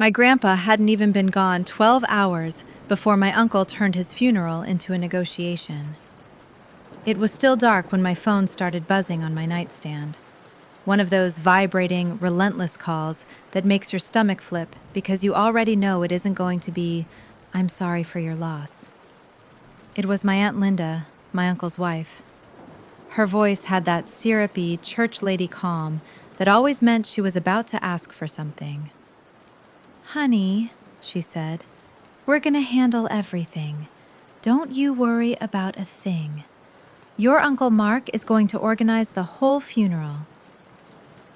My grandpa hadn't even been gone 12 hours before my uncle turned his funeral into a negotiation. It was still dark when my phone started buzzing on my nightstand. One of those vibrating, relentless calls that makes your stomach flip because you already know it isn't going to be, "I'm sorry for your loss." It was my Aunt Linda, my uncle's wife. Her voice had that syrupy, church lady calm that always meant she was about to ask for something. "Honey," she said, "we're gonna handle everything. Don't you worry about a thing. Your Uncle Mark is going to organize the whole funeral."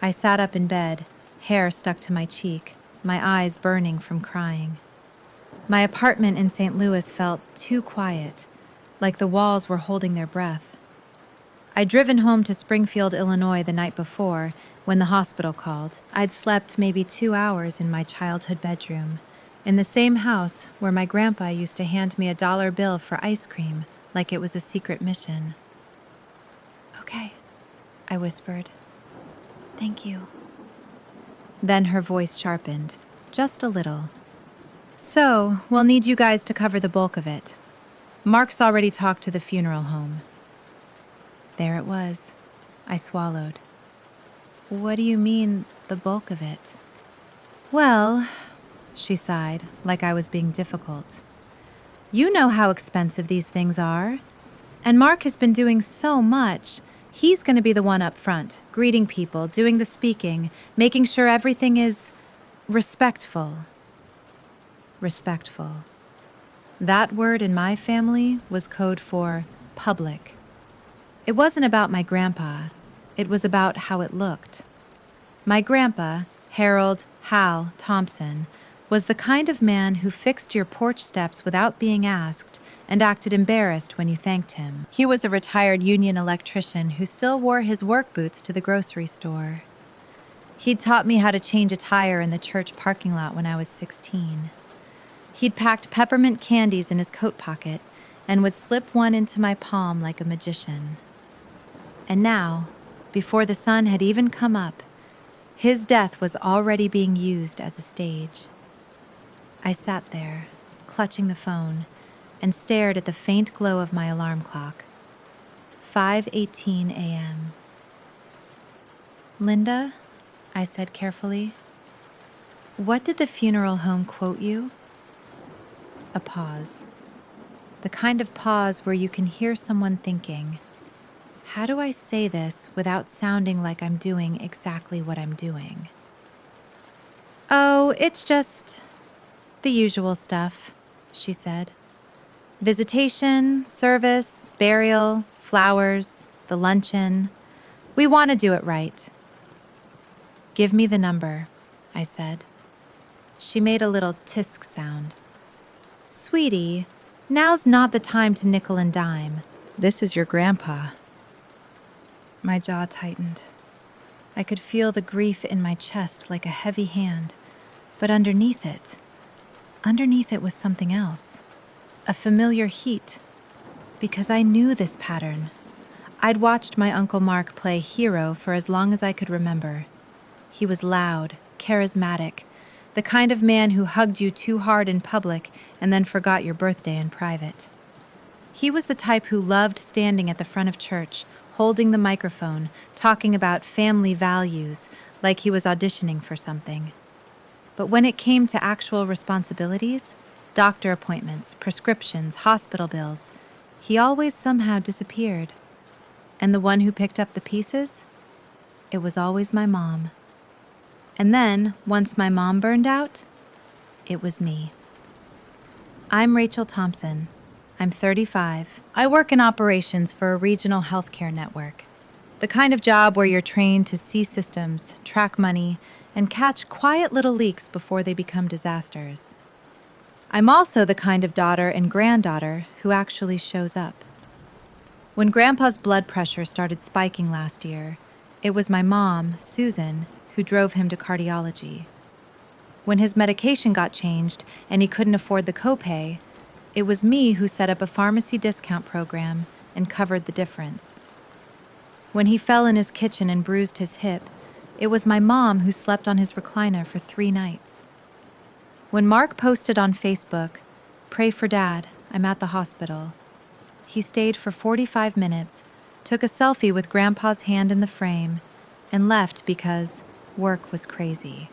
I sat up in bed, hair stuck to my cheek, my eyes burning from crying. My apartment in St. Louis felt too quiet, like the walls were holding their breath. I'd driven home to Springfield, Illinois the night before when the hospital called. I'd slept maybe 2 hours in my childhood bedroom, in the same house where my grandpa used to hand me a $1 bill for ice cream like it was a secret mission. "Okay," I whispered. "Thank you." Then her voice sharpened, just a little. "So, we'll need you guys to cover the bulk of it. Mark's already talked to the funeral home." There it was. I swallowed. "What do you mean, the bulk of it?" "Well," she sighed, like I was being difficult. "You know how expensive these things are. And Mark has been doing so much. He's going to be the one up front, greeting people, doing the speaking, making sure everything is respectful." Respectful. That word in my family was code for public. It wasn't about my grandpa. It was about how it looked. My grandpa, Harold Hal Thompson, was the kind of man who fixed your porch steps without being asked and acted embarrassed when you thanked him. He was a retired union electrician who still wore his work boots to the grocery store. He'd taught me how to change a tire in the church parking lot when I was 16. He'd packed peppermint candies in his coat pocket and would slip one into my palm like a magician. And now, before the sun had even come up, his death was already being used as a stage. I sat there, clutching the phone, and stared at the faint glow of my alarm clock. 5:18 a.m. "Linda," I said carefully, "what did the funeral home quote you?" A pause. The kind of pause where you can hear someone thinking, "How do I say this without sounding like I'm doing exactly what I'm doing?" "Oh, it's just the usual stuff," she said. "Visitation, service, burial, flowers, the luncheon. We want to do it right." "Give me the number," I said. She made a little tisk sound. "Sweetie, now's not the time to nickel and dime. This is your grandpa." My jaw tightened. I could feel the grief in my chest like a heavy hand, but underneath it was something else. A familiar heat, because I knew this pattern. I'd watched my Uncle Mark play hero for as long as I could remember. He was loud, charismatic, the kind of man who hugged you too hard in public and then forgot your birthday in private. He was the type who loved standing at the front of church, holding the microphone, talking about family values, like he was auditioning for something. But when it came to actual responsibilities, doctor appointments, prescriptions, hospital bills, he always somehow disappeared. And the one who picked up the pieces? It was always my mom. And then, once my mom burned out, it was me. I'm Rachel Thompson. I'm 35. I work in operations for a regional healthcare network. The kind of job where you're trained to see systems, track money, and catch quiet little leaks before they become disasters. I'm also the kind of daughter and granddaughter who actually shows up. When Grandpa's blood pressure started spiking last year, it was my mom, Susan, who drove him to cardiology. When his medication got changed and he couldn't afford the copay, it was me who set up a pharmacy discount program and covered the difference. When he fell in his kitchen and bruised his hip, it was my mom who slept on his recliner for 3 nights. When Mark posted on Facebook, "Pray for Dad, I'm at the hospital," he stayed for 45 minutes, took a selfie with Grandpa's hand in the frame, and left because work was crazy.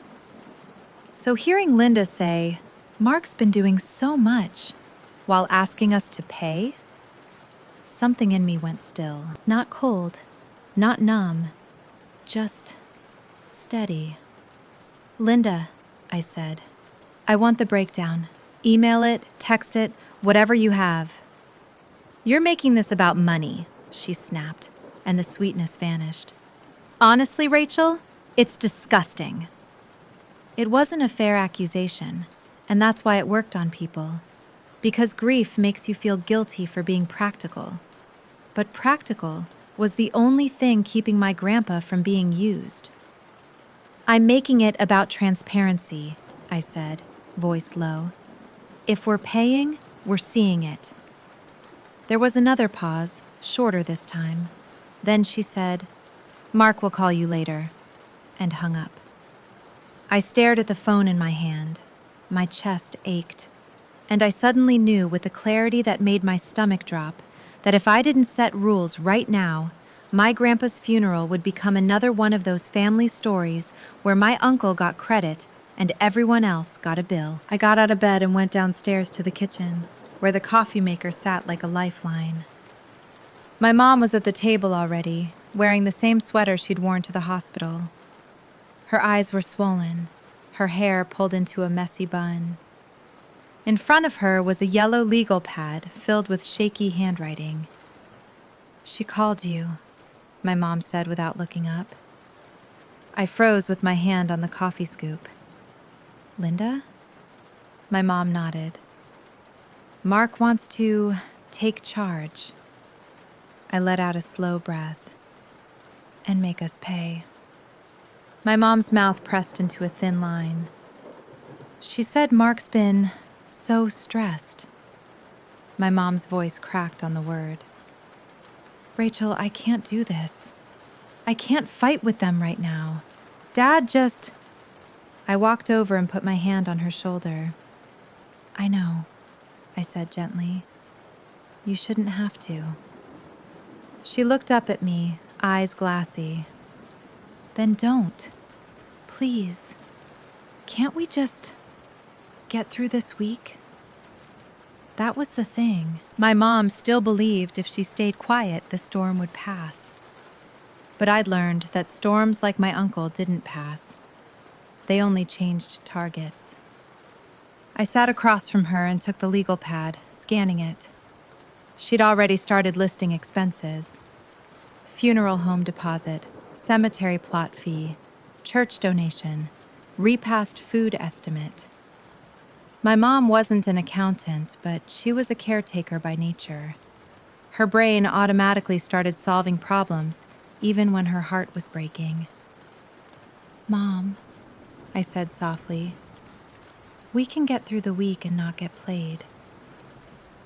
So hearing Linda say, "Mark's been doing so much," while asking us to pay, something in me went still. Not cold, not numb, just steady. "Linda," I said, "I want the breakdown. Email it, text it, whatever you have." "You're making this about money," she snapped, and the sweetness vanished. "Honestly, Rachel, it's disgusting." It wasn't a fair accusation, and that's why it worked on people. Because grief makes you feel guilty for being practical. But practical was the only thing keeping my grandpa from being used. "I'm making it about transparency," I said, voice low. "If we're paying, we're seeing it." There was another pause, shorter this time. Then she said, "Mark will call you later," and hung up. I stared at the phone in my hand. My chest ached. And I suddenly knew with a clarity that made my stomach drop that if I didn't set rules right now, my grandpa's funeral would become another one of those family stories where my uncle got credit and everyone else got a bill. I got out of bed and went downstairs to the kitchen, where the coffee maker sat like a lifeline. My mom was at the table already, wearing the same sweater she'd worn to the hospital. Her eyes were swollen, her hair pulled into a messy bun. In front of her was a yellow legal pad filled with shaky handwriting. "She called you," my mom said without looking up. I froze with my hand on the coffee scoop. "Linda?" My mom nodded. "Mark wants to take charge." I let out a slow breath. "And make us pay." My mom's mouth pressed into a thin line. "She said Mark's been so stressed." My mom's voice cracked on the word. "Rachel, I can't do this. I can't fight with them right now. Dad just..." I walked over and put my hand on her shoulder. "I know," I said gently. "You shouldn't have to." She looked up at me, eyes glassy. "Then don't. Please. Can't we just get through this week?" That was the thing. My mom still believed if she stayed quiet, the storm would pass. But I'd learned that storms like my uncle didn't pass. They only changed targets. I sat across from her and took the legal pad, scanning it. She'd already started listing expenses. Funeral home deposit, cemetery plot fee, church donation, repast food estimate. My mom wasn't an accountant, but she was a caretaker by nature. Her brain automatically started solving problems, even when her heart was breaking. "Mom," I said softly, "we can get through the week and not get played."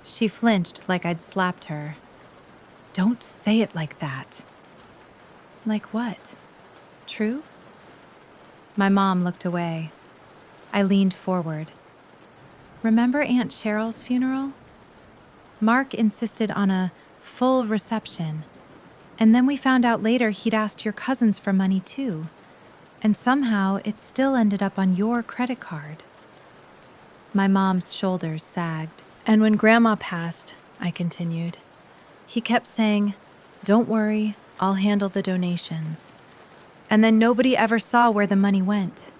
She flinched like I'd slapped her. "Don't say it like that." "Like what? True?" My mom looked away. I leaned forward. "Remember Aunt Cheryl's funeral? Mark insisted on a full reception, and then we found out later he'd asked your cousins for money too, and somehow it still ended up on your credit card." My mom's shoulders sagged. "And when Grandma passed," I continued, "he kept saying, 'Don't worry, I'll handle the donations.' And then nobody ever saw where the money went."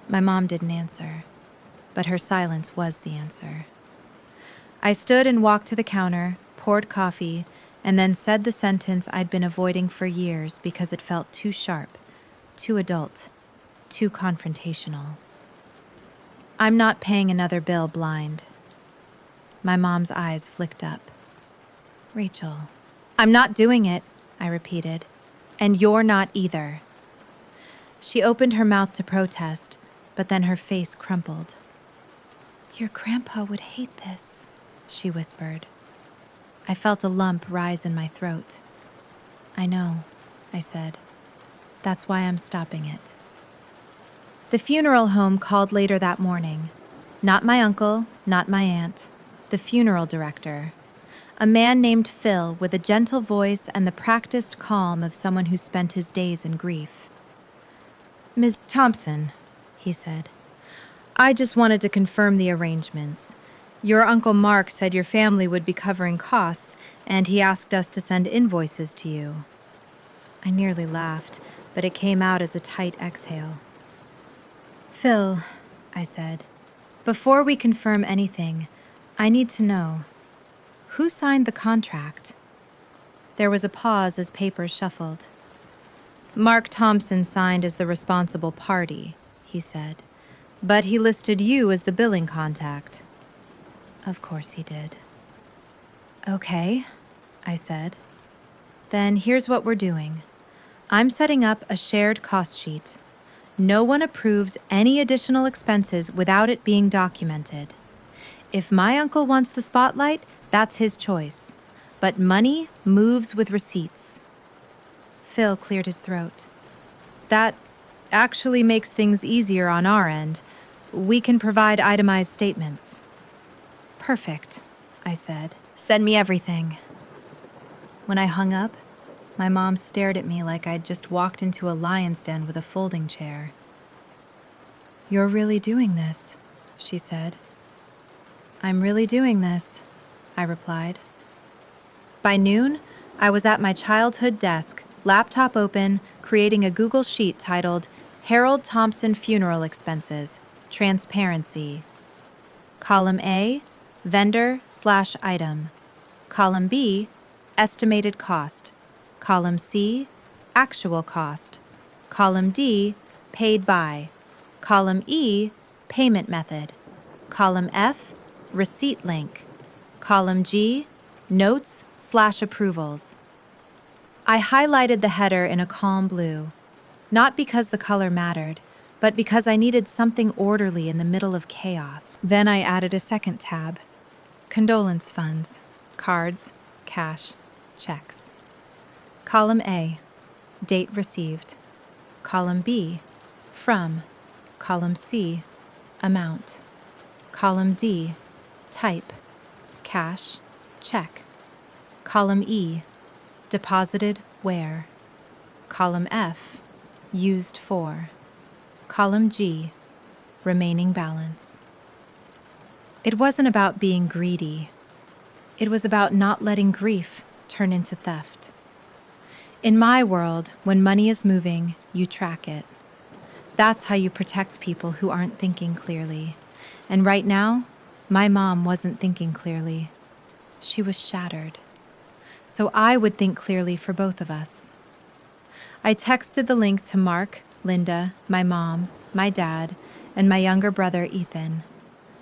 My mom didn't answer, but her silence was the answer. I stood and walked to the counter, poured coffee, and then said the sentence I'd been avoiding for years because it felt too sharp, too adult, too confrontational. "I'm not paying another bill blind." My mom's eyes flicked up. "Rachel." "I'm not doing it," I repeated, "and you're not either." She opened her mouth to protest, but then her face crumpled. "Your grandpa would hate this," she whispered. I felt a lump rise in my throat. "I know," I said. "That's why I'm stopping it." The funeral home called later that morning. Not my uncle, not my aunt. The funeral director. A man named Phil with a gentle voice and the practiced calm of someone who spent his days in grief. "Ms. Thompson," he said, "I just wanted to confirm the arrangements. Your Uncle Mark said your family would be covering costs, and he asked us to send invoices to you." I nearly laughed, but it came out as a tight exhale. "Phil," I said, "before we confirm anything, I need to know, who signed the contract?" There was a pause as papers shuffled. "Mark Thompson signed as the responsible party," he said, "but he listed you as the billing contact." Of course he did. "Okay," I said. "Then here's what we're doing. I'm setting up a shared cost sheet. No one approves any additional expenses without it being documented. If my uncle wants the spotlight, that's his choice. But money moves with receipts." Phil cleared his throat. "That actually makes things easier on our end. We can provide itemized statements." "Perfect," I said. "Send me everything." When I hung up, my mom stared at me like I'd just walked into a lion's den with a folding chair. "You're really doing this," she said. "I'm really doing this," I replied. By noon, I was at my childhood desk, laptop open, creating a Google Sheet titled Harold Thompson Funeral Expenses, Transparency. Column A, vendor/item. Column B, estimated cost. Column C, actual cost. Column D, paid by. Column E, payment method. Column F, receipt link. Column G, notes/approvals. I highlighted the header in a calm blue, not because the color mattered, but because I needed something orderly in the middle of chaos. Then I added a second tab. Condolence funds, cards, cash, checks. Column A, date received. Column B, from. Column C, amount. Column D, type, cash, check. Column E, deposited where. Column F, used for. Column G, remaining balance. It wasn't about being greedy. It was about not letting grief turn into theft. In my world, when money is moving, you track it. That's how you protect people who aren't thinking clearly. And right now, my mom wasn't thinking clearly. She was shattered. So I would think clearly for both of us. I texted the link to Mark, Linda, my mom, my dad, and my younger brother, Ethan.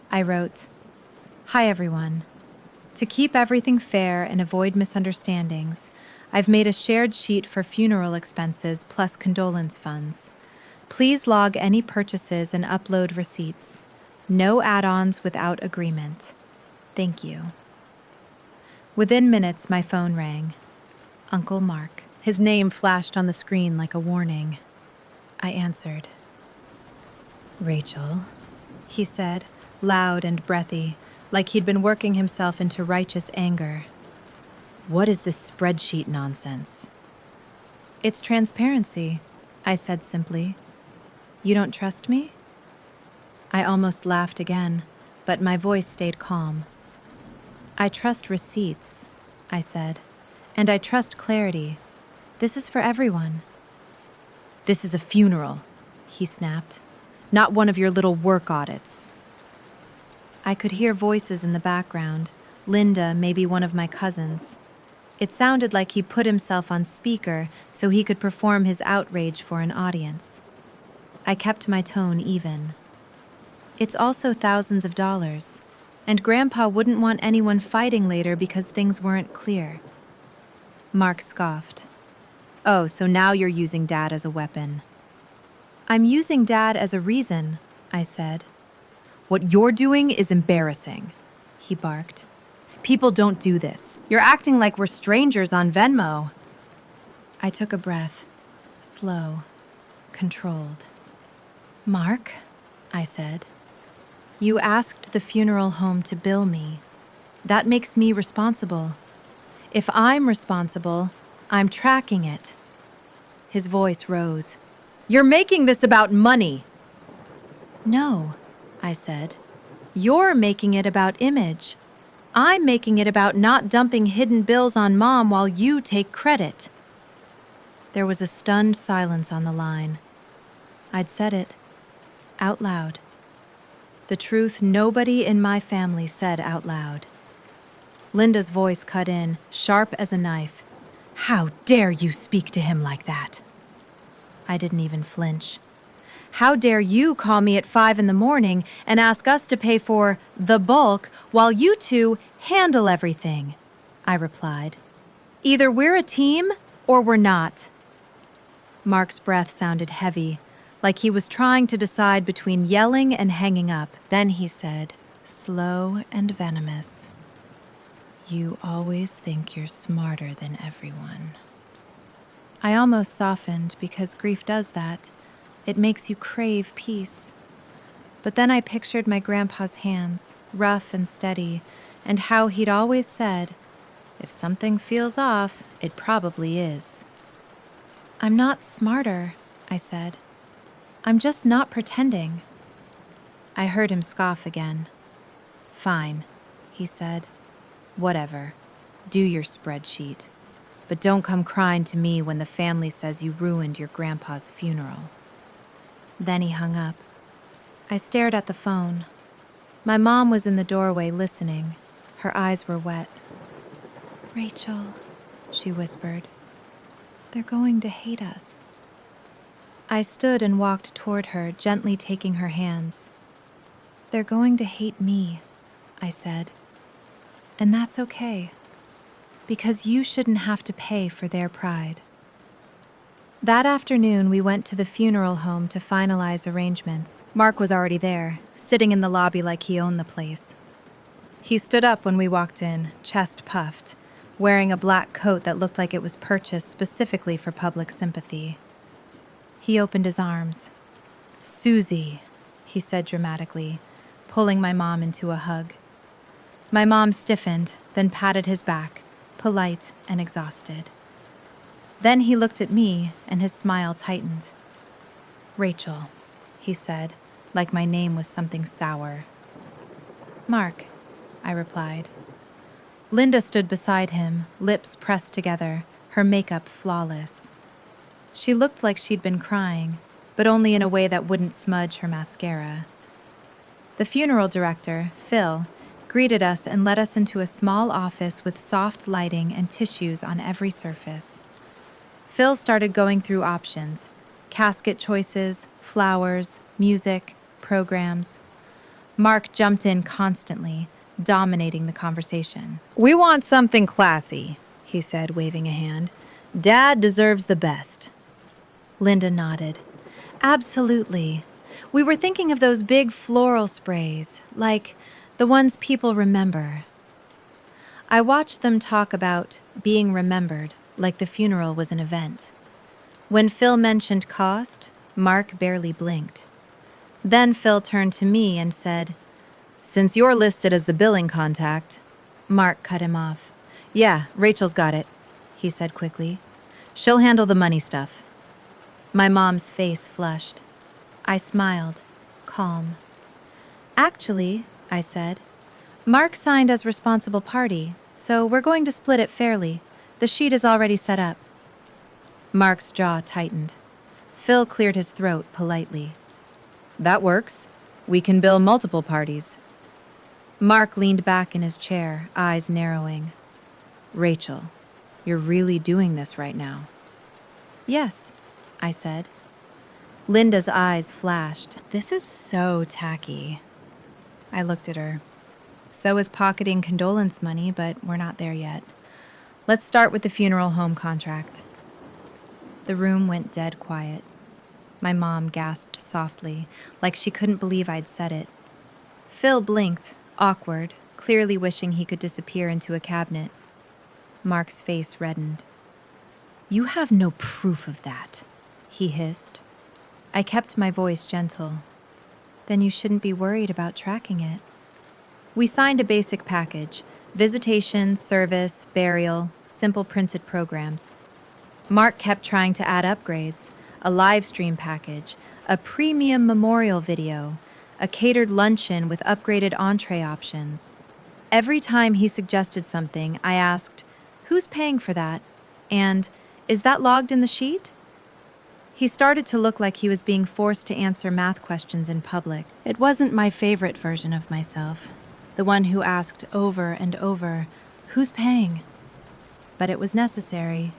I wrote, "Hi, everyone. To keep everything fair and avoid misunderstandings, I've made a shared sheet for funeral expenses plus condolence funds. Please log any purchases and upload receipts. No add-ons without agreement. Thank you." Within minutes, my phone rang. Uncle Mark. His name flashed on the screen like a warning. I answered. "Rachel," he said, loud and breathy, like he'd been working himself into righteous anger. "What is this spreadsheet nonsense?" "It's transparency," I said simply. "You don't trust me?" I almost laughed again, but my voice stayed calm. "I trust receipts," I said, "and I trust clarity. This is for everyone." "This is a funeral," he snapped. "Not one of your little work audits." I could hear voices in the background, Linda, maybe one of my cousins. It sounded like he put himself on speaker so he could perform his outrage for an audience. I kept my tone even. "It's also thousands of dollars, and Grandpa wouldn't want anyone fighting later because things weren't clear." Mark scoffed. "Oh, so now you're using Dad as a weapon." "I'm using Dad as a reason," I said. "What you're doing is embarrassing," he barked. "People don't do this. You're acting like we're strangers on Venmo." I took a breath, slow, controlled. Mark, I said, you asked the funeral home to bill me. That makes me responsible. If I'm responsible, I'm tracking it. His voice rose. You're making this about money. No, I said. You're making it about image. I'm making it about not dumping hidden bills on Mom while you take credit. There was a stunned silence on the line. I'd said it. Out loud. The truth nobody in my family said out loud. Linda's voice cut in, sharp as a knife. How dare you speak to him like that? I didn't even flinch. How dare you call me at 5 a.m. and ask us to pay for the bulk while you two handle everything? I replied. Either we're a team or we're not. Mark's breath sounded heavy, like he was trying to decide between yelling and hanging up. Then he said, slow and venomous, you always think you're smarter than everyone. I almost softened because grief does that. It makes you crave peace. But then I pictured my grandpa's hands, rough and steady, and how he'd always said, if something feels off, it probably is. I'm not smarter, I said. I'm just not pretending. I heard him scoff again. Fine, he said. Whatever. Do your spreadsheet. But don't come crying to me when the family says you ruined your grandpa's funeral. Then he hung up. I stared at the phone. My mom was in the doorway listening. Her eyes were wet. Rachel, she whispered. They're going to hate us. I stood and walked toward her, gently taking her hands. They're going to hate me, I said. And that's okay, because you shouldn't have to pay for their pride. That afternoon, we went to the funeral home to finalize arrangements. Mark was already there, sitting in the lobby like he owned the place. He stood up when we walked in, chest puffed, wearing a black coat that looked like it was purchased specifically for public sympathy. He opened his arms. Susie, he said dramatically, pulling my mom into a hug. My mom stiffened, then patted his back, polite and exhausted. Then he looked at me, and his smile tightened. Rachel, he said, like my name was something sour. Mark, I replied. Linda stood beside him, lips pressed together, her makeup flawless. She looked like she'd been crying, but only in a way that wouldn't smudge her mascara. The funeral director, Phil, greeted us and led us into a small office with soft lighting and tissues on every surface. Phil started going through options, casket choices, flowers, music, programs. Mark jumped in constantly, dominating the conversation. We want something classy, he said, waving a hand. Dad deserves the best. Linda nodded. Absolutely. We were thinking of those big floral sprays, like the ones people remember. I watched them talk about being remembered, like the funeral was an event. When Phil mentioned cost, Mark barely blinked. Then Phil turned to me and said, Since you're listed as the billing contact. Mark cut him off. Yeah, Rachel's got it, he said quickly. She'll handle the money stuff. My mom's face flushed. I smiled, calm. Actually, I said, Mark signed as responsible party, so we're going to split it fairly. The sheet is already set up. Mark's jaw tightened. Phil cleared his throat politely. That works. We can bill multiple parties. Mark leaned back in his chair, eyes narrowing. Rachel, you're really doing this right now. Yes, I said. Linda's eyes flashed. This is so tacky. I looked at her. So is pocketing condolence money, but we're not there yet. Let's start with the funeral home contract. The room went dead quiet. My mom gasped softly, like she couldn't believe I'd said it. Phil blinked, awkward, clearly wishing he could disappear into a cabinet. Mark's face reddened. You have no proof of that, he hissed. I kept my voice gentle. Then you shouldn't be worried about tracking it. We signed a basic package: visitation, service, burial, simple printed programs. Mark kept trying to add upgrades: a live stream package, a premium memorial video, a catered luncheon with upgraded entree options. Every time he suggested something, I asked, "Who's paying for that?" And, "Is that logged in the sheet?" He started to look like he was being forced to answer math questions in public. It wasn't my favorite version of myself, the one who asked over and over, "Who's paying?" But it was necessary,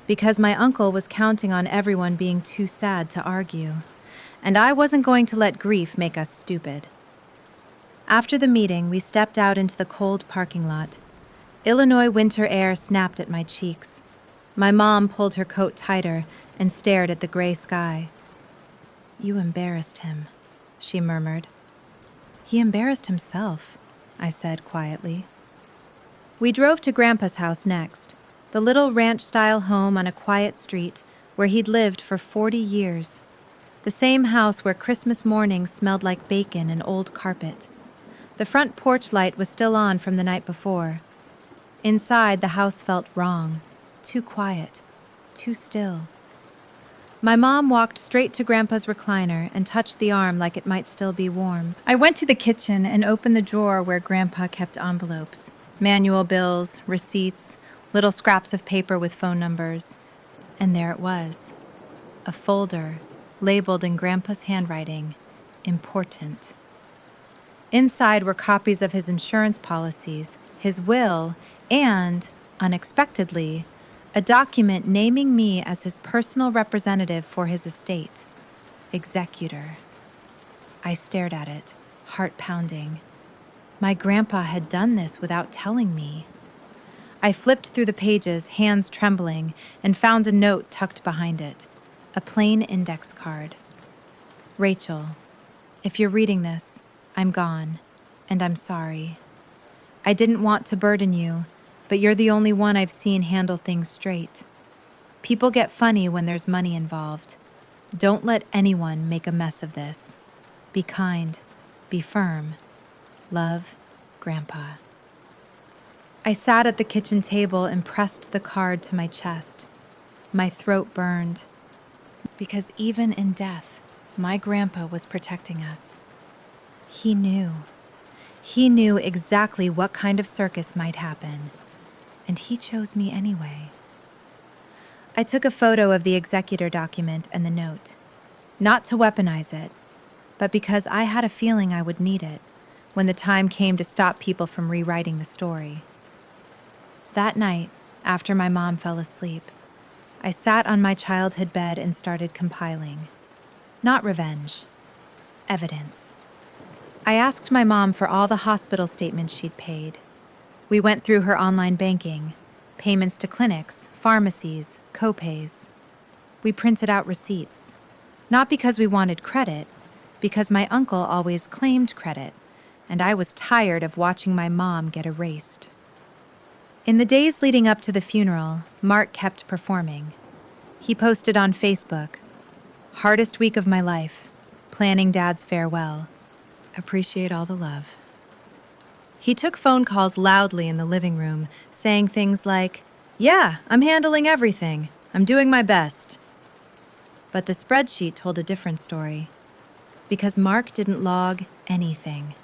because my uncle was counting on everyone being too sad to argue, and I wasn't going to let grief make us stupid. After the meeting, we stepped out into the cold parking lot. Illinois winter air snapped at my cheeks. My mom pulled her coat tighter and stared at the gray sky. "You embarrassed him," she murmured. "He embarrassed himself," I said quietly. We drove to Grandpa's house next, the little ranch-style home on a quiet street where he'd lived for 40 years. The same house where Christmas mornings smelled like bacon and old carpet. The front porch light was still on from the night before. Inside, the house felt wrong, too quiet, too still. My mom walked straight to Grandpa's recliner and touched the arm like it might still be warm. I went to the kitchen and opened the drawer where Grandpa kept envelopes, manual bills, receipts, little scraps of paper with phone numbers. And there it was, a folder labeled in Grandpa's handwriting, "Important." Inside were copies of his insurance policies, his will, and, unexpectedly, a document naming me as his personal representative for his estate, executor. I stared at it, heart pounding. My grandpa had done this without telling me. I flipped through the pages, hands trembling, and found a note tucked behind it, a plain index card. "Rachel, if you're reading this, I'm gone, and I'm sorry. I didn't want to burden you, but you're the only one I've seen handle things straight. People get funny when there's money involved. Don't let anyone make a mess of this. Be kind. Be firm. Love, Grandpa." I sat at the kitchen table and pressed the card to my chest. My throat burned. Because even in death, my grandpa was protecting us. He knew. He knew exactly what kind of circus might happen. And he chose me anyway. I took a photo of the executor document and the note, not to weaponize it, but because I had a feeling I would need it when the time came to stop people from rewriting the story. That night, after my mom fell asleep, I sat on my childhood bed and started compiling. Not revenge, evidence. I asked my mom for all the hospital statements she'd paid. We went through her online banking, payments to clinics, pharmacies, co-pays. We printed out receipts, not because we wanted credit, because my uncle always claimed credit, and I was tired of watching my mom get erased. In the days leading up to the funeral, Mark kept performing. He posted on Facebook, "Hardest week of my life, planning Dad's farewell. Appreciate all the love." He took phone calls loudly in the living room, saying things like, "Yeah, I'm handling everything. I'm doing my best." But the spreadsheet told a different story. Because Mark didn't log anything.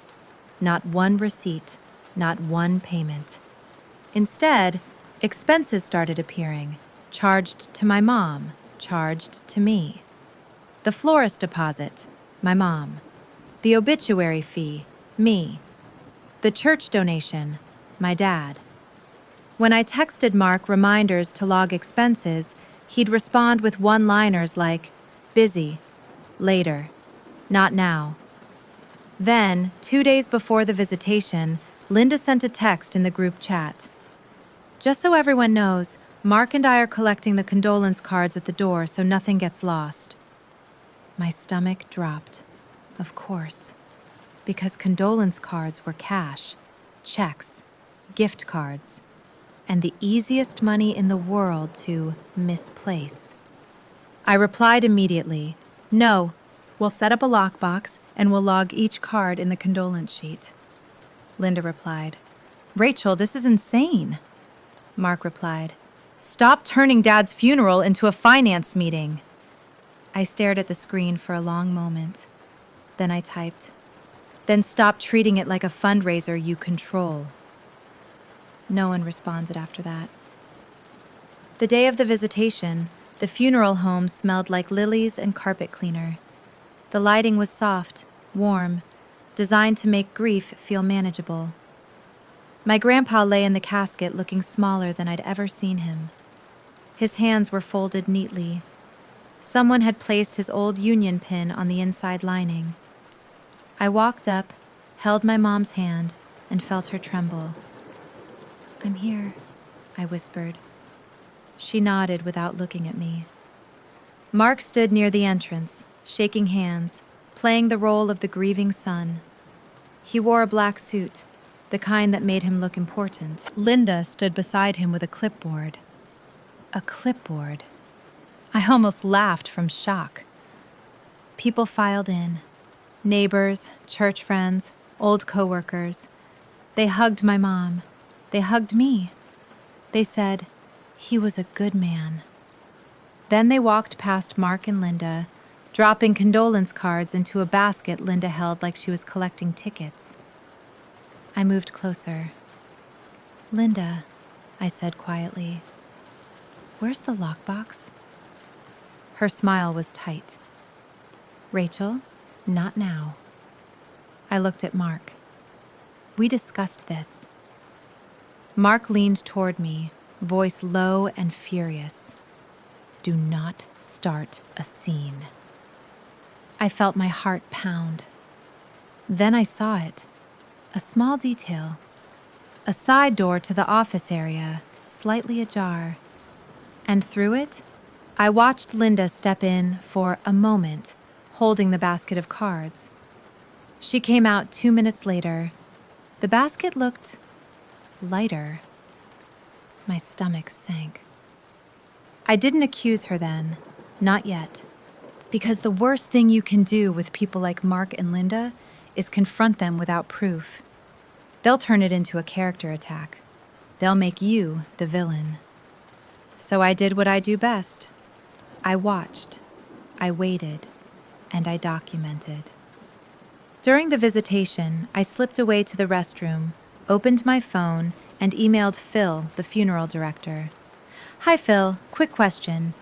Not one receipt, not one payment. Instead, expenses started appearing, charged to my mom, charged to me. The florist deposit, my mom. The obituary fee, me. The church donation, my dad. When I texted Mark reminders to log expenses, he'd respond with one-liners like, "Busy, later, not now." Then, 2 days before the visitation, Linda sent a text in the group chat. "Just so everyone knows, Mark and I are collecting the condolence cards at the door so nothing gets lost." My stomach dropped. Of course. Because condolence cards were cash, checks, gift cards, and the easiest money in the world to misplace. I replied immediately, No, we'll set up a lockbox and we'll log each card in the condolence sheet. Linda replied. Rachel, this is insane. Mark replied. Stop turning Dad's funeral into a finance meeting. I stared at the screen for a long moment. Then I typed. Then stop treating it like a fundraiser you control. No one responded after that. The day of the visitation, the funeral home smelled like lilies and carpet cleaner. The lighting was soft, warm, designed to make grief feel manageable. My grandpa lay in the casket looking smaller than I'd ever seen him. His hands were folded neatly. Someone had placed his old union pin on the inside lining. I walked up, held my mom's hand, and felt her tremble. I'm here, I whispered. She nodded without looking at me. Mark stood near the entrance, shaking hands, playing the role of the grieving son. He wore a black suit, the kind that made him look important. Linda stood beside him with a clipboard. A clipboard. I almost laughed from shock. People filed in. Neighbors, church friends, old coworkers. They hugged my mom. They hugged me. They said, he was a good man. Then they walked past Mark and Linda, dropping condolence cards into a basket Linda held like she was collecting tickets. I moved closer. Linda, I said quietly, where's the lockbox? Her smile was tight. Rachel, not now. I looked at Mark. We discussed this. Mark leaned toward me, voice low and furious. Do not start a scene. I felt my heart pound. Then I saw it. A small detail. A side door to the office area, slightly ajar. And through it, I watched Linda step in for a moment, holding the basket of cards. She came out 2 minutes later. The basket looked lighter. My stomach sank. I didn't accuse her then, not yet. Because the worst thing you can do with people like Mark and Linda is confront them without proof. They'll turn it into a character attack. They'll make you the villain. So I did what I do best. I watched, I waited, and I documented. During the visitation, I slipped away to the restroom, opened my phone, and emailed Phil, the funeral director. Hi, Phil. Quick question.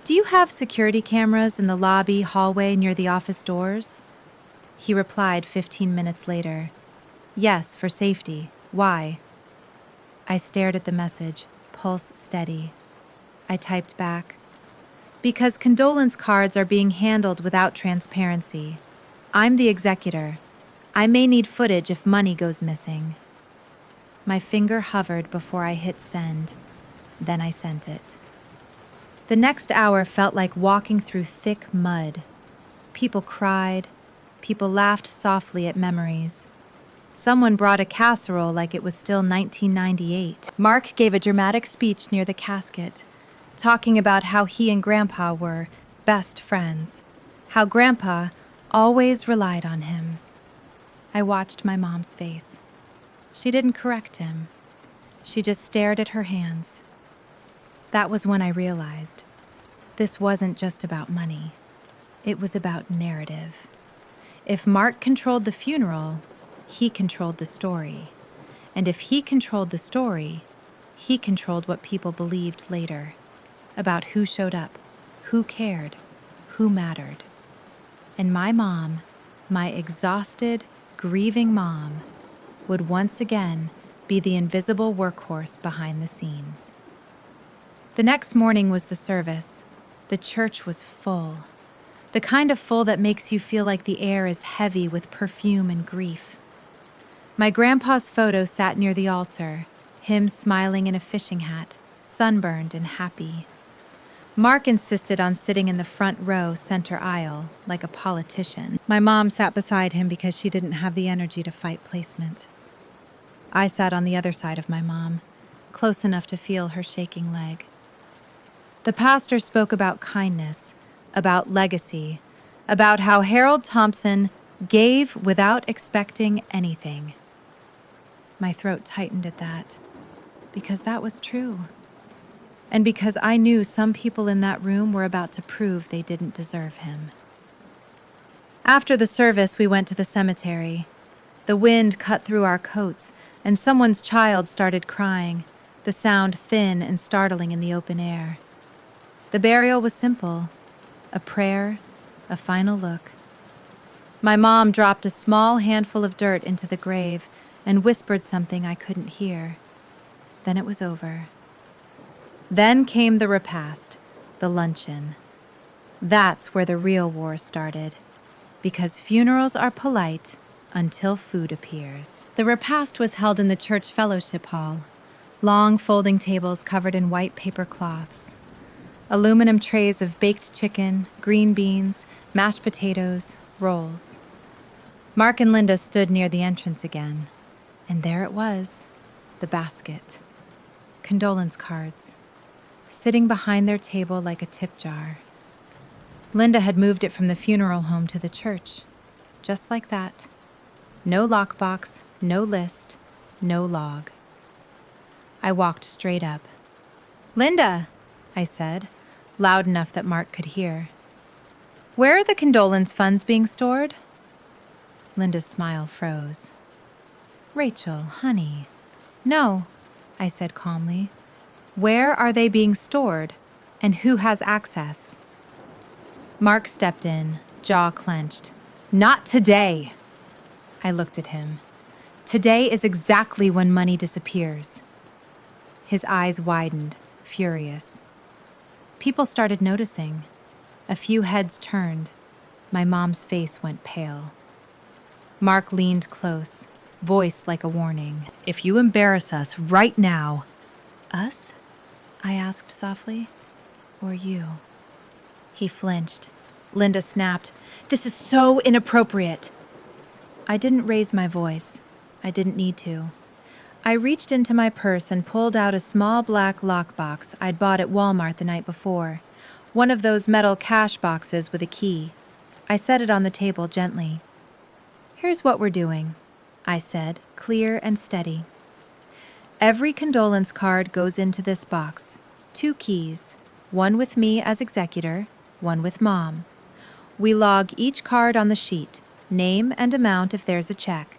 Do you have security cameras in the lobby hallway near the office doors? He replied 15 minutes later. Yes, for safety. Why? I stared at the message, pulse steady. I typed back. Because condolence cards are being handled without transparency. I'm the executor. I may need footage if money goes missing. My finger hovered before I hit send. Then I sent it. The next hour felt like walking through thick mud. People cried. People laughed softly at memories. Someone brought a casserole like it was still 1998. Mark gave a dramatic speech near the casket, talking about how he and Grandpa were best friends, how Grandpa always relied on him. I watched my mom's face. She didn't correct him. She just stared at her hands. That was when I realized this wasn't just about money. It was about narrative. If Mark controlled the funeral, he controlled the story. And if he controlled the story, he controlled what people believed later, about who showed up, who cared, who mattered. And my mom, my exhausted, grieving mom, would once again be the invisible workhorse behind the scenes. The next morning was the service. The church was full. The kind of full that makes you feel like the air is heavy with perfume and grief. My grandpa's photo sat near the altar, him smiling in a fishing hat, sunburned and happy. Mark insisted on sitting in the front row center aisle, like a politician. My mom sat beside him because she didn't have the energy to fight placement. I sat on the other side of my mom, close enough to feel her shaking leg. The pastor spoke about kindness, about legacy, about how Harold Thompson gave without expecting anything. My throat tightened at that, because that was true. And because I knew some people in that room were about to prove they didn't deserve him. After the service, we went to the cemetery. The wind cut through our coats, and someone's child started crying, the sound thin and startling in the open air. The burial was simple: a prayer, a final look. My mom dropped a small handful of dirt into the grave and whispered something I couldn't hear. Then it was over. Then came the repast, the luncheon. That's where the real war started, because funerals are polite until food appears. The repast was held in the church fellowship hall, long folding tables covered in white paper cloths, aluminum trays of baked chicken, green beans, mashed potatoes, rolls. Mark and Linda stood near the entrance again, and there it was, the basket. Condolence cards, sitting behind their table like a tip jar. Linda had moved it from the funeral home to the church, just like that. No lockbox, no list, no log. I walked straight up. "Linda," I said, loud enough that Mark could hear. "Where are the condolence funds being stored?" Linda's smile froze. "Rachel, honey." "No," I said calmly. "Where are they being stored, and who has access?" Mark stepped in, jaw clenched. "Not today!" I looked at him. Today is exactly when money disappears. His eyes widened, furious. People started noticing. A few heads turned. My mom's face went pale. Mark leaned close, voice like a warning. "If you embarrass us right now..." "Us?" I asked softly. "Or you?" He flinched. Linda snapped, "This is so inappropriate." I didn't raise my voice. I didn't need to. I reached into my purse and pulled out a small black lockbox I'd bought at Walmart the night before, one of those metal cash boxes with a key. I set it on the table gently. "Here's what we're doing," I said, clear and steady. "Every condolence card goes into this box. 2 keys, one with me as executor, one with Mom. We log each card on the sheet, name and amount if there's a check.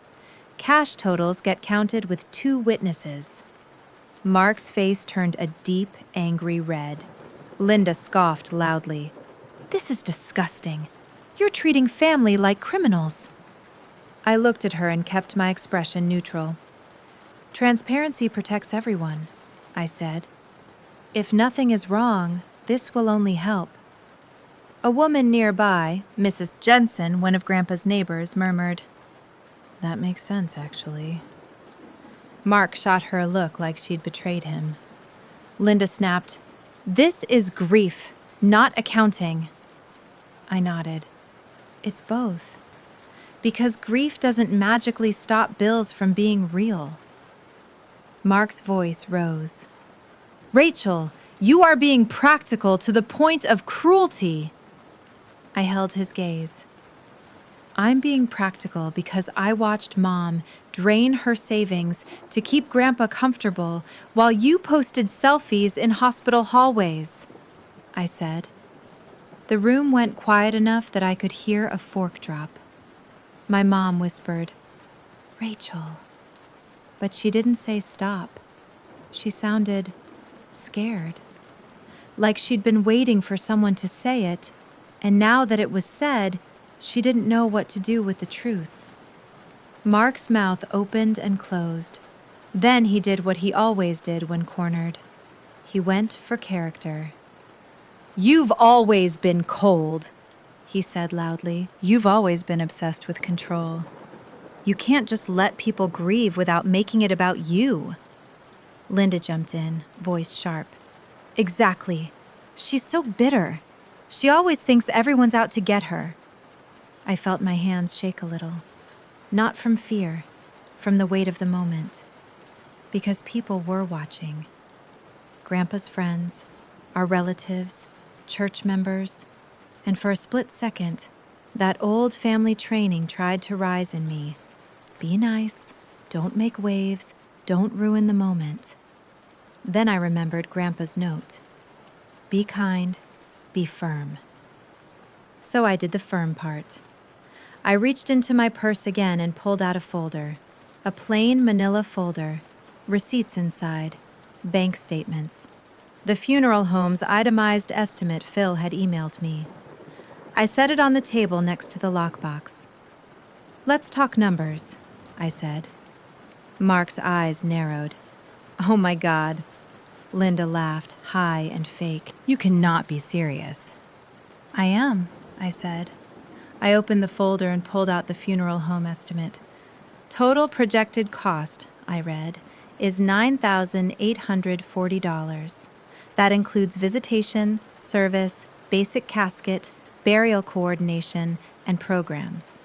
Cash totals get counted with 2 witnesses." Mark's face turned a deep, angry red. Linda scoffed loudly. "This is disgusting. You're treating family like criminals." I looked at her and kept my expression neutral. "Transparency protects everyone," I said. "If nothing is wrong, this will only help." A woman nearby, Mrs. Jensen, one of Grandpa's neighbors, murmured, "That makes sense, actually." Mark shot her a look like she'd betrayed him. Linda snapped, "This is grief, not accounting." I nodded. "It's both. Because grief doesn't magically stop bills from being real." Mark's voice rose. "Rachel, you are being practical to the point of cruelty." I held his gaze. "I'm being practical because I watched Mom drain her savings to keep Grandpa comfortable while you posted selfies in hospital hallways," I said. The room went quiet enough that I could hear a fork drop. My mom whispered, "Rachel." But she didn't say stop. She sounded scared. Like she'd been waiting for someone to say it, and now that it was said, she didn't know what to do with the truth. Mark's mouth opened and closed. Then he did what he always did when cornered. He went for character. "You've always been cold," he said loudly. "You've always been obsessed with control. You can't just let people grieve without making it about you." Linda jumped in, voice sharp. "Exactly. She's so bitter. She always thinks everyone's out to get her." I felt my hands shake a little. Not from fear, from the weight of the moment. Because people were watching. Grandpa's friends, our relatives, church members, and for a split second, That old family training tried to rise in me. Be nice, don't make waves, don't ruin the moment. Then I remembered Grandpa's note. Be kind, be firm. So I did the firm part. I reached into my purse again and pulled out a folder. A plain manila folder, receipts inside, bank statements. The funeral home's itemized estimate Phil had emailed me. I set it on the table next to the lockbox. Let's talk numbers, I said. Mark's eyes narrowed. Oh my God. Linda laughed, high and fake. You cannot be serious. I am, I said. I opened the folder and pulled out the funeral home estimate. Total projected cost, I read, is $9,840. That includes visitation, service, basic casket, burial coordination, and programs.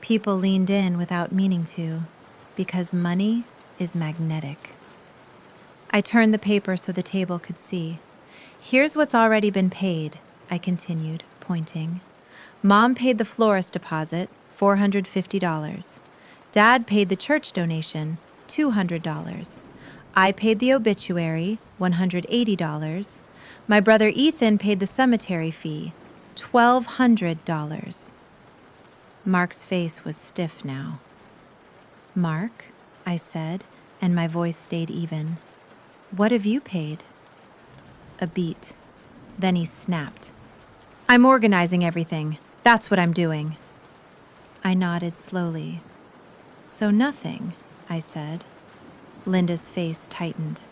People leaned in without meaning to, because money is magnetic. I turned the paper so the table could see. Here's what's already been paid, I continued, pointing. Mom paid the florist deposit, $450. Dad paid the church donation, $200. I paid the obituary, $180. My brother Ethan paid the cemetery fee, $1,200. Mark's face was stiff now. Mark, I said, and my voice stayed even. What have you paid? A beat. Then he snapped. I'm organizing everything. That's what I'm doing. I nodded slowly. So nothing, I said. Linda's face tightened.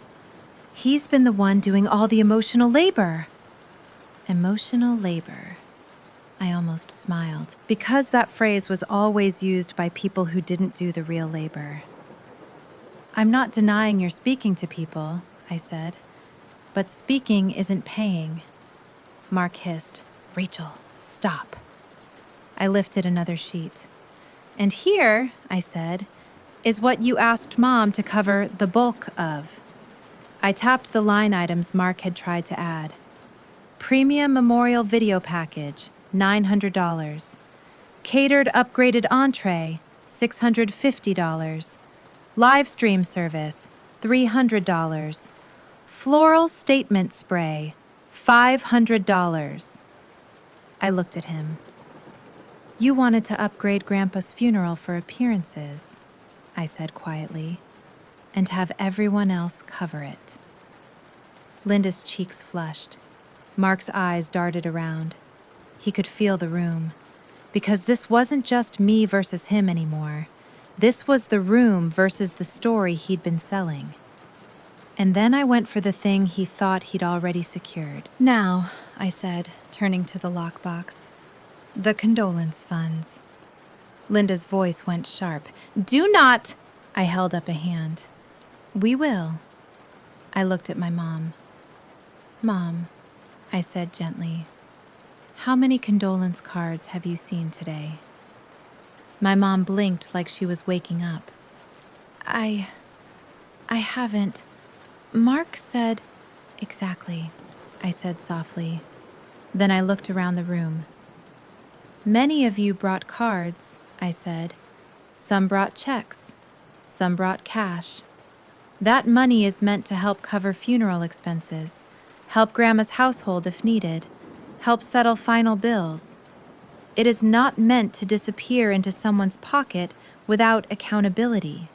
He's been the one doing all the emotional labor. Emotional labor. I almost smiled, because that phrase was always used by people who didn't do the real labor. I'm not denying you're speaking to people, I said, but speaking isn't paying. Mark hissed, Rachel, stop. I lifted another sheet. And here, I said, is what you asked Mom to cover the bulk of. I tapped the line items Mark had tried to add. Premium memorial video package, $900. Catered upgraded entree, $650. Live stream service, $300. Floral statement spray, $500. I looked at him. You wanted to upgrade Grandpa's funeral for appearances, I said quietly, and have everyone else cover it. Linda's cheeks flushed. Mark's eyes darted around. He could feel the room, because this wasn't just me versus him anymore. This was the room versus the story he'd been selling. And then I went for the thing he thought he'd already secured. Now, I said, turning to the lockbox, the condolence funds. Linda's voice went sharp. Do not! I held up a hand. We will. I looked at my mom. Mom, I said gently, how many condolence cards have you seen today? My mom blinked like she was waking up. I haven't. Mark said... Exactly, I said softly. Then I looked around the room. Many of you brought cards, I said. Some brought checks. Some brought cash. That money is meant to help cover funeral expenses, help Grandma's household if needed, help settle final bills. It is not meant to disappear into someone's pocket without accountability.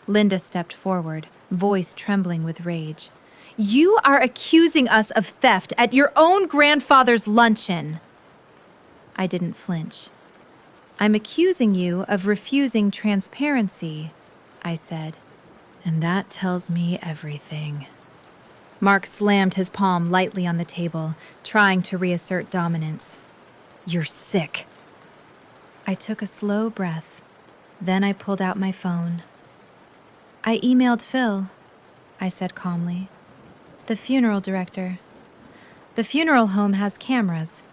Linda stepped forward, voice trembling with rage. You are accusing us of theft at your own grandfather's luncheon. I didn't flinch. I'm accusing you of refusing transparency, I said. And that tells me everything. Mark slammed his palm lightly on the table, trying to reassert dominance. You're sick. I took a slow breath. Then I pulled out my phone. I emailed Phil, I said calmly. The funeral director. The funeral home has cameras.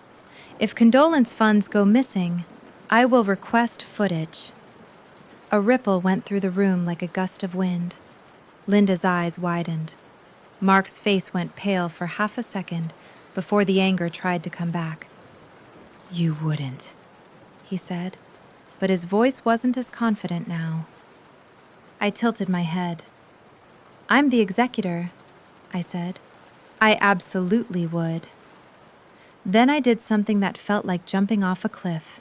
If condolence funds go missing, I will request footage. A ripple went through the room like a gust of wind. Linda's eyes widened. Mark's face went pale for half a second before the anger tried to come back. You wouldn't, he said, but his voice wasn't as confident now. I tilted my head. I'm the executor, I said. I absolutely would. Then I did something that felt like jumping off a cliff.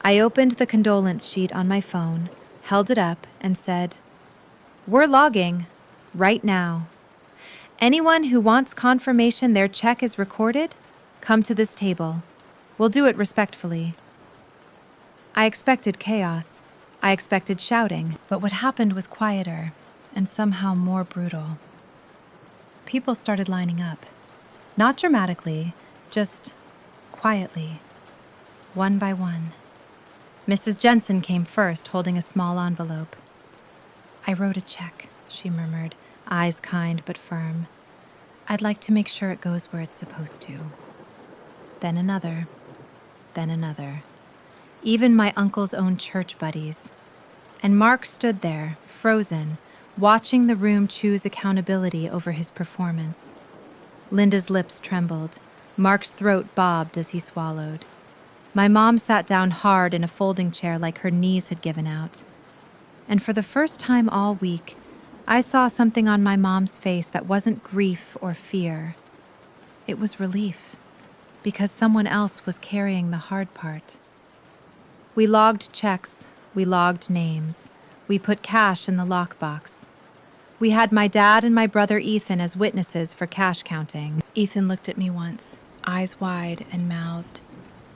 I opened the condolence sheet on my phone, held it up, and said, "We're logging, right now. Anyone who wants confirmation their check is recorded, come to this table. We'll do it respectfully." I expected chaos. I expected shouting, but what happened was quieter and somehow more brutal. People started lining up. Not dramatically, just quietly, one by one. Mrs. Jensen came first, holding a small envelope. "I wrote a check," she murmured, eyes kind but firm. "I'd like to make sure it goes where it's supposed to." Then another, then another. Even my uncle's own church buddies. And Mark stood there, frozen, watching the room choose accountability over his performance. Linda's lips trembled. Mark's throat bobbed as he swallowed. My mom sat down hard in a folding chair like her knees had given out. And for the first time all week, I saw something on my mom's face that wasn't grief or fear. It was relief, because someone else was carrying the hard part. We logged checks, we logged names, we put cash in the lockbox. We had my dad and my brother Ethan as witnesses for cash counting. Ethan looked at me once, eyes wide, and mouthed,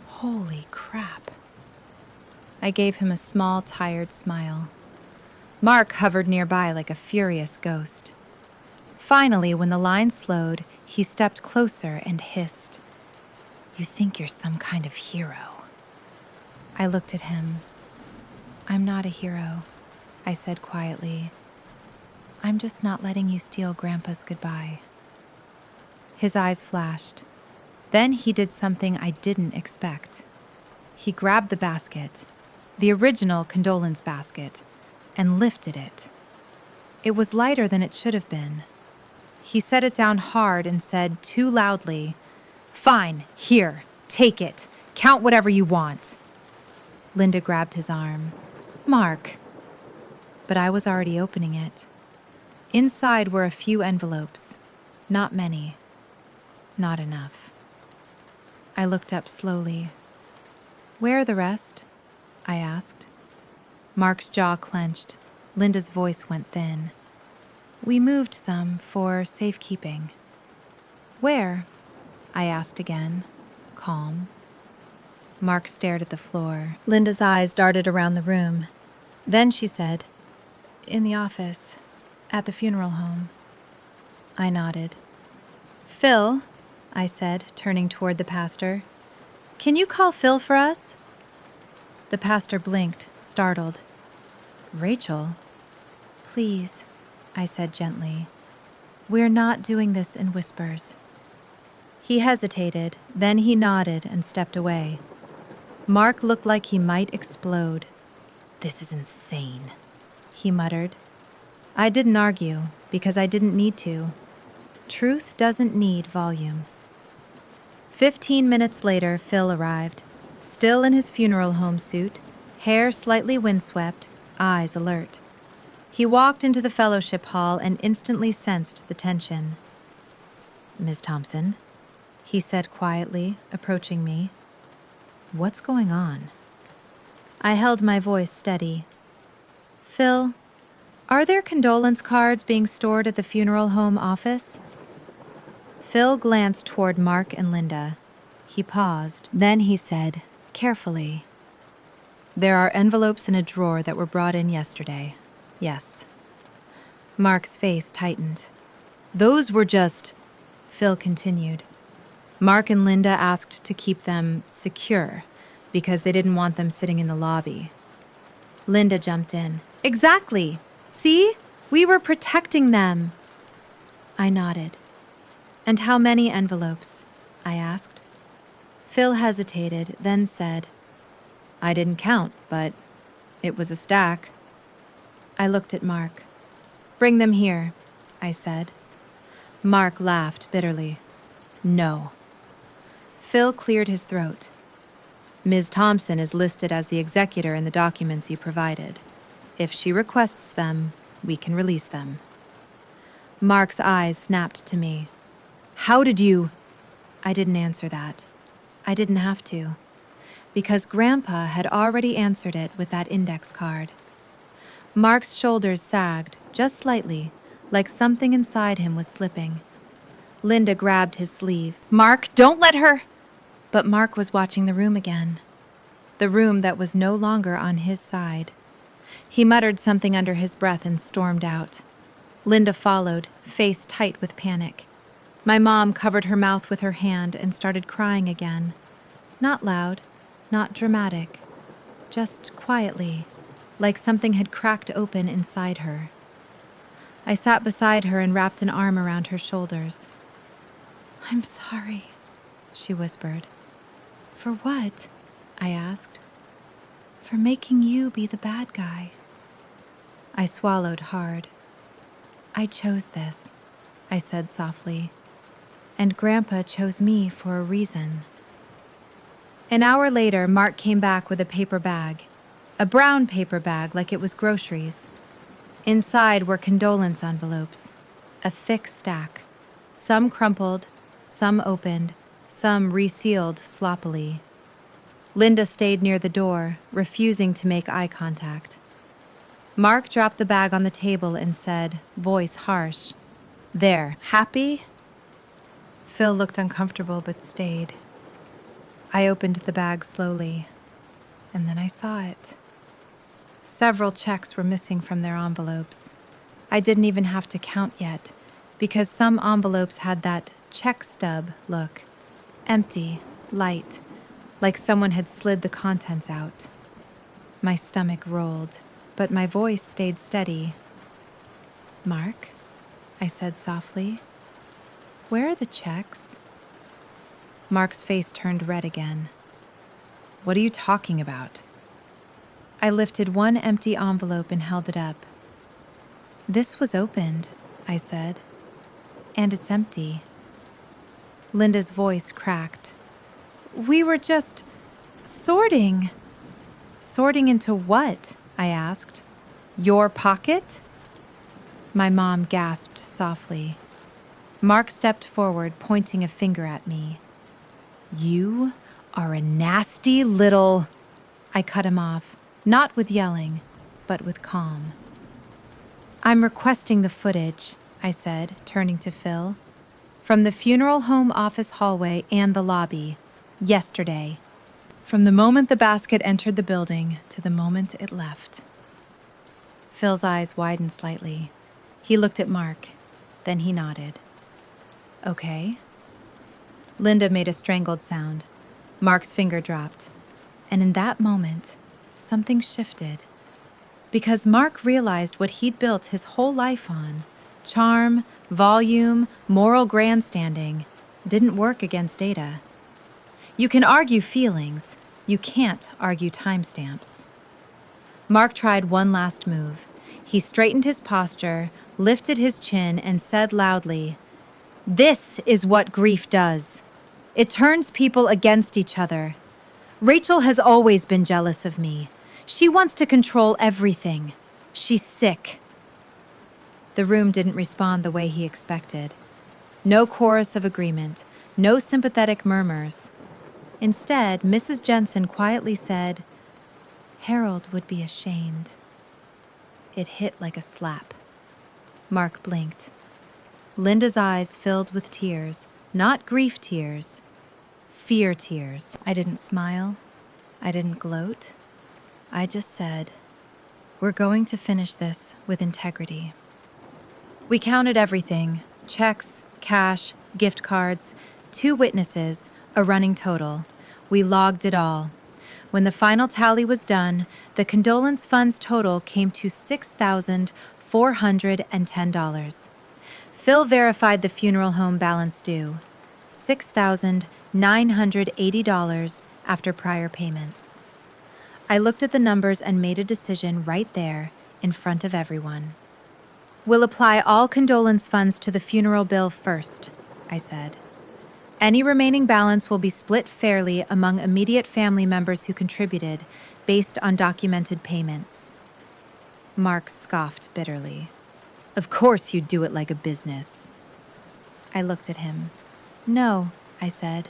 "Holy crap." I gave him a small, tired smile. Mark hovered nearby like a furious ghost. Finally, when the line slowed, he stepped closer and hissed, "You think you're some kind of hero." I looked at him. "I'm not a hero," I said quietly. "I'm just not letting you steal Grandpa's goodbye." His eyes flashed. Then he did something I didn't expect. He grabbed the basket, the original condolence basket, and lifted it. It was lighter than it should have been. He set it down hard and said too loudly, "Fine, here, take it. Count whatever you want." Linda grabbed his arm. "Mark." But I was already opening it. Inside were a few envelopes. Not many. Not enough. I looked up slowly. "Where are the rest?" I asked. Mark's jaw clenched. Linda's voice went thin. "We moved some for safekeeping." "Where?" I asked again, calm. Mark stared at the floor. Linda's eyes darted around the room. Then she said, "In the office, at the funeral home." I nodded. "Phil," I said, turning toward the pastor, "can you call Phil for us?" The pastor blinked, startled. "Rachel?" "Please," I said gently. "We're not doing this in whispers." He hesitated, then he nodded and stepped away. Mark looked like he might explode. "This is insane," he muttered. I didn't argue, because I didn't need to. Truth doesn't need volume. 15 minutes later, Phil arrived, still in his funeral home suit, hair slightly windswept, eyes alert. He walked into the fellowship hall and instantly sensed the tension. "Ms. Thompson," he said quietly, approaching me. "What's going on?" I held my voice steady. "Phil, are there condolence cards being stored at the funeral home office?" Phil glanced toward Mark and Linda. He paused. Then he said, carefully, "There are envelopes in a drawer that were brought in yesterday. Yes." Mark's face tightened. "Those were just," Phil continued. "Mark and Linda asked to keep them secure because they didn't want them sitting in the lobby." Linda jumped in. "Exactly. See? We were protecting them." I nodded. "And how many envelopes?" I asked. Phil hesitated, then said, "I didn't count, but it was a stack." I looked at Mark. "Bring them here," I said. Mark laughed bitterly. "No." Phil cleared his throat. Ms. Thompson is listed as the executor in the documents you provided. If she requests them, we can release them." Mark's eyes snapped to me. "How did you—" I didn't answer that. I didn't have to, because Grandpa had already answered it with that index card. Mark's shoulders sagged, just slightly, like something inside him was slipping. Linda grabbed his sleeve. "Mark, don't let her!" But Mark was watching the room again. The room that was no longer on his side. He muttered something under his breath and stormed out. Linda followed, face tight with panic. My mom covered her mouth with her hand and started crying again. Not loud, not dramatic, just quietly, like something had cracked open inside her. I sat beside her and wrapped an arm around her shoulders. "I'm sorry," she whispered. "For what?" I asked. "For making you be the bad guy." I swallowed hard. "I chose this," I said softly. "And Grandpa chose me for a reason." An hour later, Mark came back with a paper bag. A brown paper bag like it was groceries. Inside were condolence envelopes. A thick stack. Some crumpled, some opened, some resealed sloppily. Linda stayed near the door, refusing to make eye contact. Mark dropped the bag on the table and said, voice harsh, "There, happy?" Phil looked uncomfortable but stayed. I opened the bag slowly, and then I saw it. Several checks were missing from their envelopes. I didn't even have to count yet, because some envelopes had that check stub look. Empty, light, like someone had slid the contents out. My stomach rolled, but my voice stayed steady. "Mark," I said softly, "where are the checks?" Mark's face turned red again. "What are you talking about?" I lifted one empty envelope and held it up. "This was opened," I said, "and it's empty." Linda's voice cracked. "We were just sorting." "Sorting into what?" I asked. "Your pocket?" My mom gasped softly. Mark stepped forward, pointing a finger at me. "You are a nasty little—" I cut him off, not with yelling, but with calm. "I'm requesting the footage," I said, turning to Phil, "from the funeral home office hallway and the lobby, yesterday, from the moment the basket entered the building to the moment it left." Phil's eyes widened slightly. He looked at Mark, then he nodded. "Okay." Linda made a strangled sound. Mark's finger dropped. And in that moment, something shifted. Because Mark realized what he'd built his whole life on, charm, volume, moral grandstanding, didn't work against Ada. You can argue feelings, you can't argue timestamps. Mark tried one last move. He straightened his posture, lifted his chin, and said loudly, "This is what grief does. It turns people against each other. Rachel has always been jealous of me. She wants to control everything. She's sick." The room didn't respond the way he expected. No chorus of agreement, no sympathetic murmurs. Instead, Mrs. Jensen quietly said, "Harold would be ashamed." It hit like a slap. Mark blinked. Linda's eyes filled with tears, not grief tears, fear tears. I didn't smile. I didn't gloat. I just said, "We're going to finish this with integrity." We counted everything: checks, cash, gift cards, 2 witnesses, a running total. We logged it all. When the final tally was done, the condolence funds total came to $6,410. Phil verified the funeral home balance due, $6,980 after prior payments. I looked at the numbers and made a decision right there in front of everyone. "We'll apply all condolence funds to the funeral bill first," I said. Any remaining balance will be split fairly among immediate family members who contributed, based on documented payments. Mark scoffed bitterly. Of course you'd do it like a business. I looked at him. No, I said.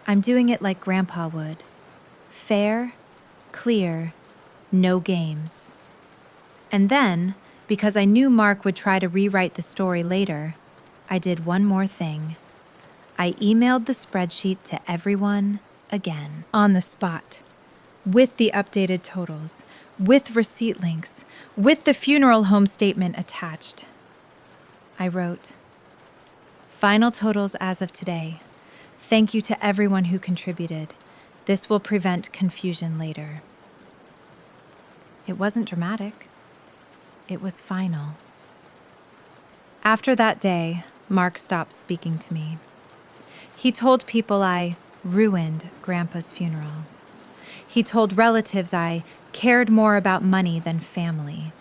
I'm doing it like Grandpa would. Fair, clear, no games. And then, because I knew Mark would try to rewrite the story later, I did one more thing. I emailed the spreadsheet to everyone again, on the spot, with the updated totals, with receipt links, with the funeral home statement attached. I wrote, "Final totals as of today. Thank you to everyone who contributed. This will prevent confusion later." It wasn't dramatic. It was final. After that day, Mark stopped speaking to me. He told people I ruined Grandpa's funeral. He told relatives I cared more about money than family.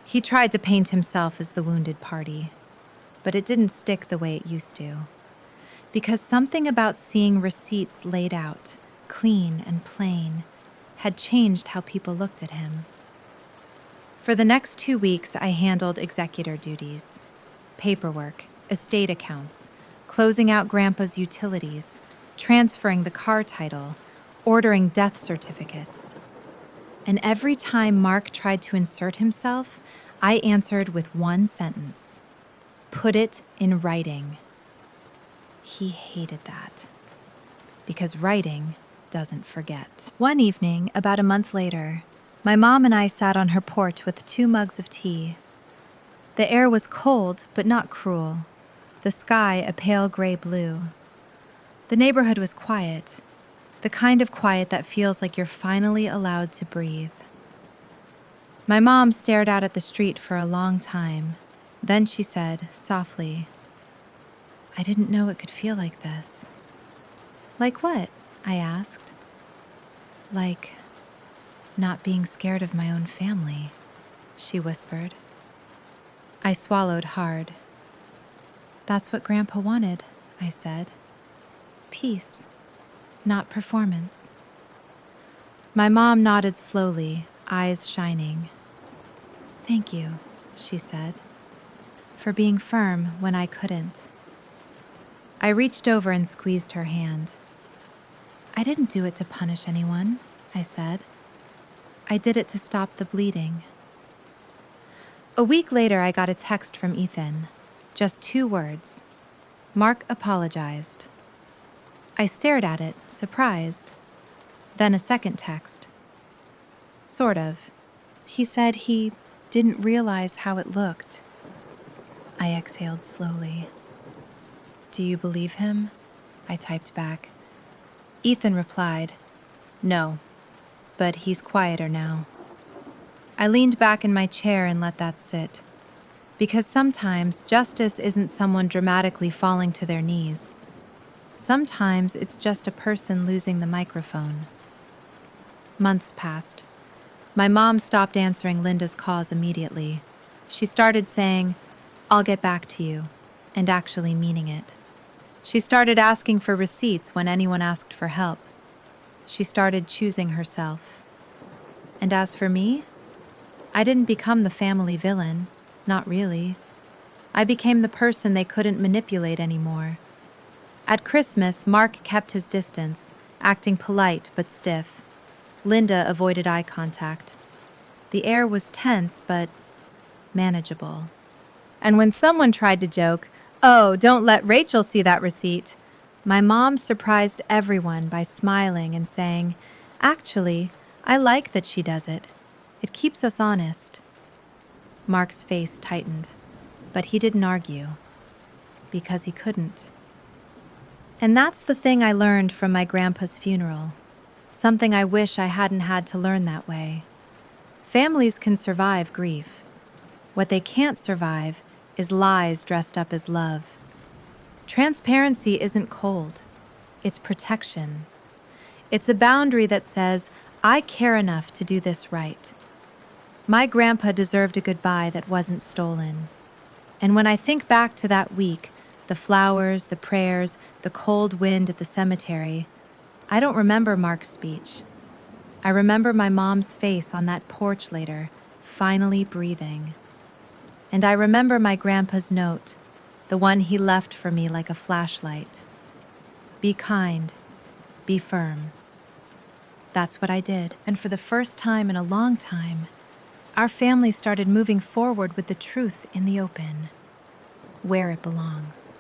He tried to paint himself as the wounded party, but it didn't stick the way it used to. Because something about seeing receipts laid out, clean and plain, had changed how people looked at him. For the next 2 weeks, I handled executor duties, paperwork, estate accounts, closing out Grandpa's utilities, transferring the car title, ordering death certificates. And every time Mark tried to insert himself, I answered with one sentence: "Put it in writing." He hated that, because writing doesn't forget. One evening, about a month later, my mom and I sat on her porch with 2 mugs of tea. The air was cold, but not cruel. The sky a pale gray blue. The neighborhood was quiet, the kind of quiet that feels like you're finally allowed to breathe. My mom stared out at the street for a long time. Then she said, softly, "I didn't know it could feel like this." "Like what?" I asked. "Like not being scared of my own family," she whispered. I swallowed hard. "That's what Grandpa wanted," I said. "Peace, not performance." My mom nodded slowly, eyes shining. "Thank you," she said, "for being firm when I couldn't." I reached over and squeezed her hand. "I didn't do it to punish anyone," I said. "I did it to stop the bleeding." A week later, I got a text from Ethan. Just 2 words. Mark apologized. I stared at it, surprised. Then a second text. Sort of. He said he didn't realize how it looked. I exhaled slowly. "Do you believe him?" I typed back. Ethan replied, "No, but he's quieter now." I leaned back in my chair and let that sit. Because sometimes justice isn't someone dramatically falling to their knees. Sometimes it's just a person losing the microphone. Months passed. My mom stopped answering Linda's calls immediately. She started saying, "I'll get back to you," and actually meaning it. She started asking for receipts when anyone asked for help. She started choosing herself. And as for me, I didn't become the family villain. Not really. I became the person they couldn't manipulate anymore. At Christmas, Mark kept his distance, acting polite but stiff. Linda avoided eye contact. The air was tense but manageable. And when someone tried to joke, "Oh, don't let Rachel see that receipt," my mom surprised everyone by smiling and saying, "Actually, I like that she does it. It keeps us honest." Mark's face tightened, but he didn't argue, because he couldn't. And that's the thing I learned from my grandpa's funeral, something I wish I hadn't had to learn that way. Families can survive grief. What they can't survive is lies dressed up as love. Transparency isn't cold, it's protection. It's a boundary that says, I care enough to do this right. My grandpa deserved a goodbye that wasn't stolen. And when I think back to that week, the The flowers, the prayers, the cold wind at the cemetery. I don't remember Mark's speech. I remember my mom's face on that porch later, finally breathing. And I remember my grandpa's note, the one he left for me like a flashlight. Be kind, be firm. That's what I did. And for the first time in a long time, our family started moving forward with the truth in the open, where it belongs.